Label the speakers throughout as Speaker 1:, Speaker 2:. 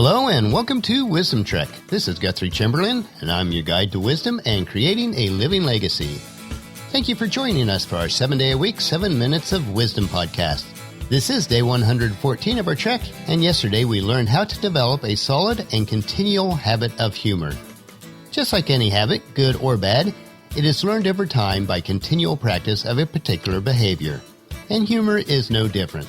Speaker 1: Hello and welcome to Wisdom Trek. This is Guthrie Chamberlain, and I'm your guide to wisdom and creating a living legacy. Thank you for joining us for our 7-day-a-week, 7 Minutes of Wisdom podcast. This is day 114 of our trek, and yesterday we learned how to develop a solid and continual habit of humor. Just like any habit, good or bad, it is learned over time by continual practice of a particular behavior. And humor is no different.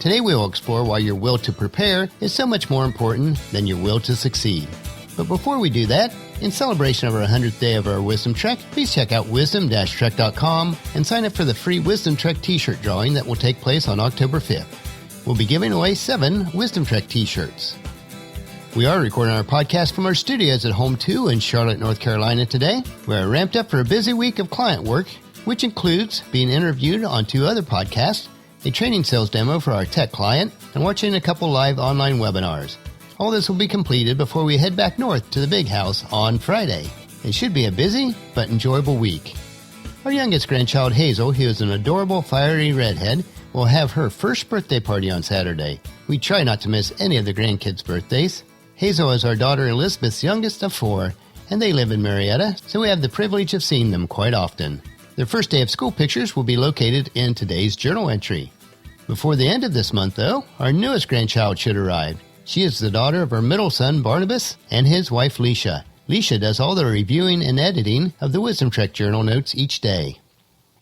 Speaker 1: Today we will explore why your will to prepare is so much more important than your will to succeed. But before we do that, in celebration of our 100th day of our Wisdom Trek, please check out wisdom-trek.com and sign up for the free Wisdom Trek t-shirt drawing that will take place on October 5th. We'll be giving away 7 Wisdom Trek t-shirts. We are recording our podcast from our studios at Home 2 in Charlotte, North Carolina today. We are ramped up for a busy week of client work, which includes being interviewed on 2 other podcasts, a training sales demo for our tech client, and watching a couple live online webinars. All this will be completed before we head back north to the big house on Friday. It should be a busy but enjoyable week. Our youngest grandchild, Hazel, who is an adorable, fiery redhead, will have her first birthday party on Saturday. We try not to miss any of the grandkids' birthdays. Hazel is our daughter Elizabeth's youngest of 4, and they live in Marietta, so we have the privilege of seeing them quite often. Their first day of school pictures will be located in today's journal entry. Before the end of this month, though, our newest grandchild should arrive. She is the daughter of our middle son, Barnabas, and his wife, Leisha. Leisha does all the reviewing and editing of the Wisdom Trek journal notes each day.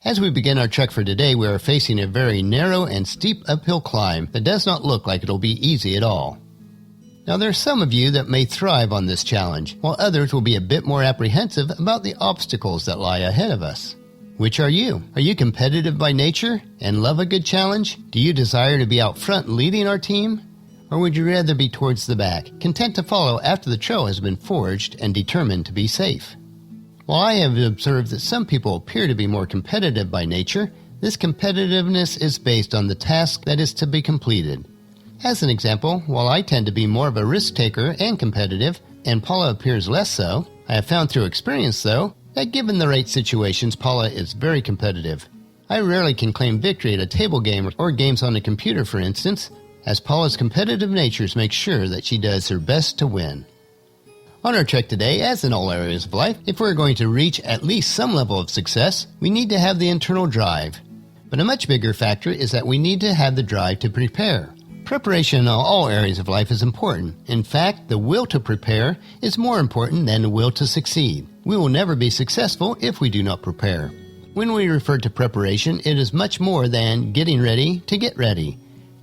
Speaker 1: As we begin our trek for today, we are facing a very narrow and steep uphill climb that does not look like it'll be easy at all. Now, there are some of you that may thrive on this challenge, while others will be a bit more apprehensive about the obstacles that lie ahead of us. Which are you? Are you competitive by nature and love a good challenge? Do you desire to be out front leading our team? Or would you rather be towards the back, content to follow after the trail has been forged and determined to be safe? While I have observed that some people appear to be more competitive by nature, this competitiveness is based on the task that is to be completed. As an example, while I tend to be more of a risk-taker and competitive, and Paula appears less so, I have found through experience, though, that given the right situations, Paula is very competitive. I rarely can claim victory at a table game or games on the computer, for instance, as Paula's competitive nature makes sure that she does her best to win. On our trek today, as in all areas of life, if we're going to reach at least some level of success, we need to have the internal drive. But a much bigger factor is that we need to have the drive to prepare. Preparation in all areas of life is important. In fact, the will to prepare is more important than the will to succeed. We will never be successful if we do not prepare. When we refer to preparation, it is much more than getting ready to get ready.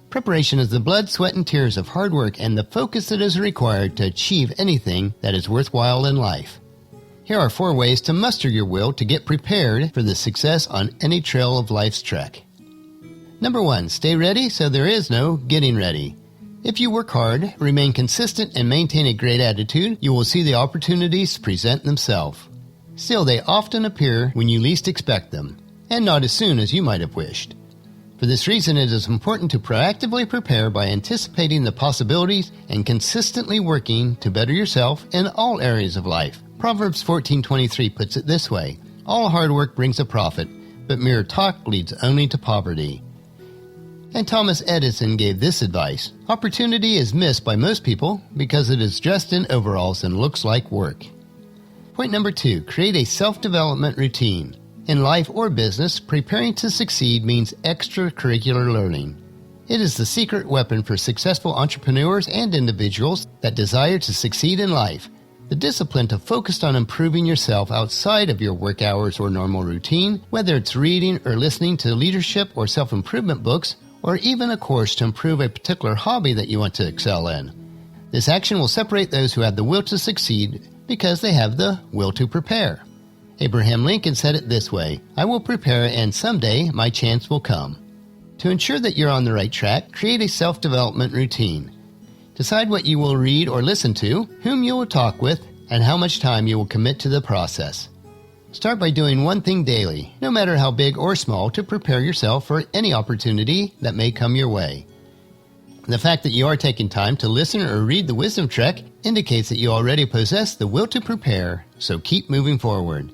Speaker 1: Preparation is the blood, sweat, and tears of hard work and the focus that is required to achieve anything that is worthwhile in life. Here are 4 ways to muster your will to get prepared for the success on any trail of life's trek. Number 1, stay ready so there is no getting ready. If you work hard, remain consistent, and maintain a great attitude, you will see the opportunities present themselves. Still, they often appear when you least expect them, and not as soon as you might have wished. For this reason, it is important to proactively prepare by anticipating the possibilities and consistently working to better yourself in all areas of life. Proverbs 14:23 puts it this way, "All hard work brings a profit, but mere talk leads only to poverty." And Thomas Edison gave this advice, "Opportunity is missed by most people because it is dressed in overalls and looks like work." Point number 2, create a self-development routine. In life or business, preparing to succeed means extracurricular learning. It is the secret weapon for successful entrepreneurs and individuals that desire to succeed in life. The discipline to focus on improving yourself outside of your work hours or normal routine, whether it's reading or listening to leadership or self-improvement books, or even a course to improve a particular hobby that you want to excel in. This action will separate those who have the will to succeed because they have the will to prepare. Abraham Lincoln said it this way, "I will prepare and someday my chance will come." To ensure that you're on the right track, create a self-development routine. Decide what you will read or listen to, whom you will talk with, and how much time you will commit to the process. Start by doing one thing daily, no matter how big or small, to prepare yourself for any opportunity that may come your way. The fact that you are taking time to listen or read the Wisdom Trek indicates that you already possess the will to prepare, so keep moving forward.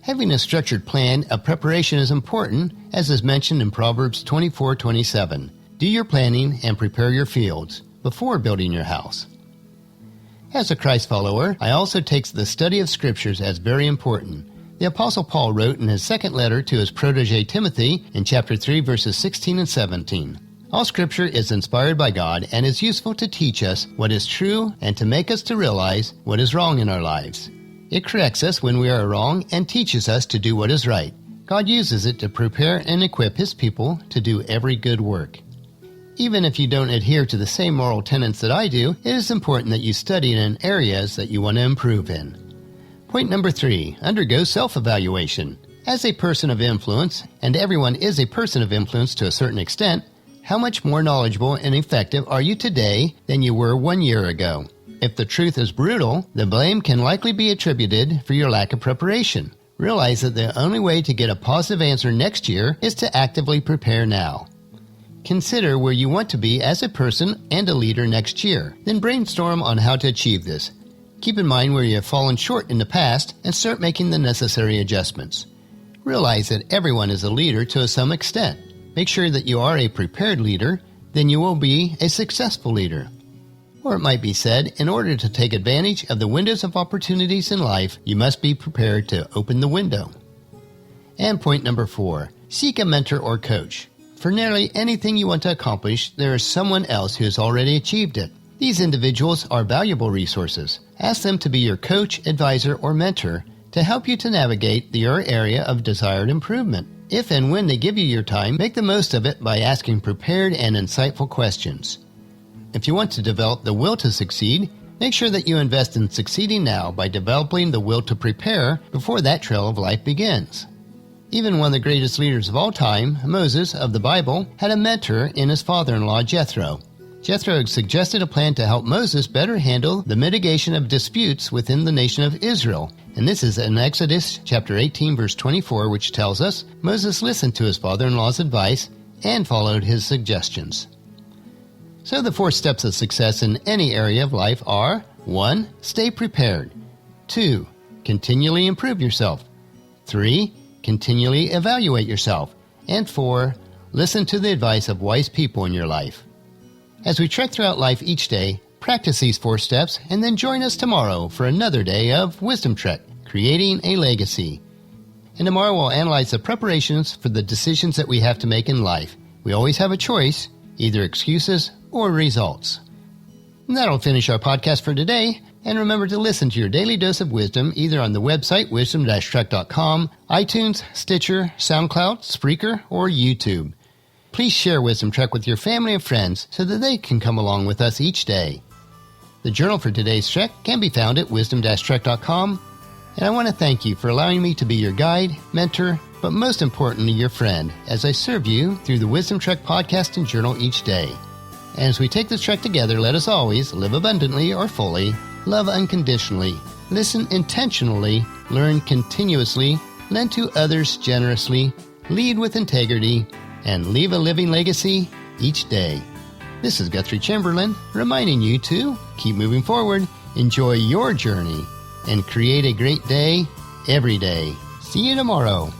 Speaker 1: Having a structured plan of preparation is important, as is mentioned in Proverbs 24:27. Do your planning and prepare your fields before building your house. As a Christ follower, I also take the study of Scriptures as very important. The Apostle Paul wrote in his second letter to his protege Timothy in chapter 3, verses 16 and 17. All Scripture is inspired by God and is useful to teach us what is true and to make us to realize what is wrong in our lives. It corrects us when we are wrong and teaches us to do what is right. God uses it to prepare and equip His people to do every good work. Even if you don't adhere to the same moral tenets that I do, it is important that you study in areas that you want to improve in. Point number 3, undergo self-evaluation. As a person of influence, and everyone is a person of influence to a certain extent, how much more knowledgeable and effective are you today than you were 1 year ago? If the truth is brutal, the blame can likely be attributed for your lack of preparation. Realize that the only way to get a positive answer next year is to actively prepare now. Consider where you want to be as a person and a leader next year. Then brainstorm on how to achieve this. Keep in mind where you have fallen short in the past and start making the necessary adjustments. Realize that everyone is a leader to some extent. Make sure that you are a prepared leader, then you will be a successful leader. Or it might be said, in order to take advantage of the windows of opportunities in life, you must be prepared to open the window. And point number 4, seek a mentor or coach. For nearly anything you want to accomplish, there is someone else who has already achieved it. These individuals are valuable resources. Ask them to be your coach, advisor, or mentor to help you to navigate your area of desired improvement. If and when they give you your time, make the most of it by asking prepared and insightful questions. If you want to develop the will to succeed, make sure that you invest in succeeding now by developing the will to prepare before that trail of life begins. Even one of the greatest leaders of all time, Moses of the Bible, had a mentor in his father-in-law Jethro. Jethro suggested a plan to help Moses better handle the mitigation of disputes within the nation of Israel. And this is in Exodus chapter 18, verse 24, which tells us Moses listened to his father-in-law's advice and followed his suggestions. So the 4 steps of success in any area of life are: 1. Stay prepared. 2. Continually improve yourself. 3. Continually evaluate yourself. And 4. Listen to the advice of wise people in your life. As we trek throughout life each day, practice these 4 steps and then join us tomorrow for another day of Wisdom Trek, Creating a Legacy. And tomorrow we'll analyze the preparations for the decisions that we have to make in life. We always have a choice, either excuses or results. And that'll finish our podcast for today. And remember to listen to your daily dose of wisdom either on the website wisdom-trek.com, iTunes, Stitcher, SoundCloud, Spreaker, or YouTube. Please share Wisdom Trek with your family and friends so that they can come along with us each day. The journal for today's trek can be found at wisdom-trek.com. And I want to thank you for allowing me to be your guide, mentor, but most importantly, your friend, as I serve you through the Wisdom Trek podcast and journal each day. And as we take this trek together, let us always live abundantly or fully, love unconditionally, listen intentionally, learn continuously, lend to others generously, lead with integrity, and leave a living legacy each day. This is Guthrie Chamberlain, reminding you to keep moving forward, enjoy your journey, and create a great day every day. See you tomorrow.